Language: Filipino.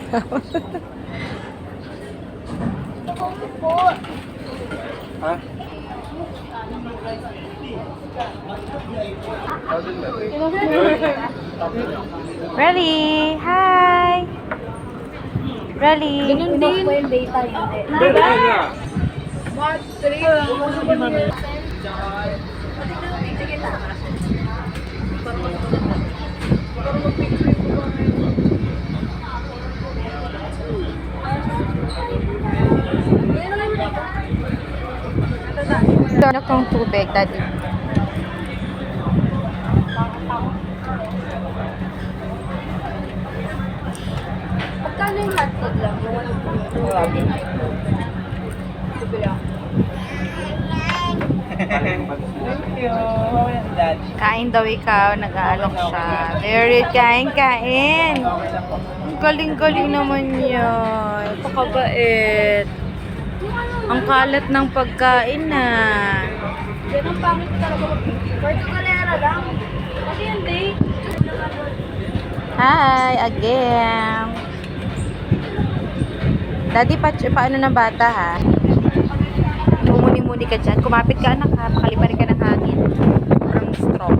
Ha? Relly! Hi! Relly! Ganun din. Po yung data yun. Bebe niya. Ano kang tubig, Daddy? Pagkano yung hotdog lang? Yung walang po. Thank you. Kain daw ikaw, nag-aalok siya. Very kain. Ang galing-galing naman yun. Pakabait. Ang kalat ng pagkain na. Yan ang pangit talaga. Puerto Galera lang. Kasi hindi. Hi, again. Daddy, paano ng bata, ha? Mumuni-muni ka dyan. Kumapit ka, anak, ha? Pakaliparin ka ng hangin. Ng straw.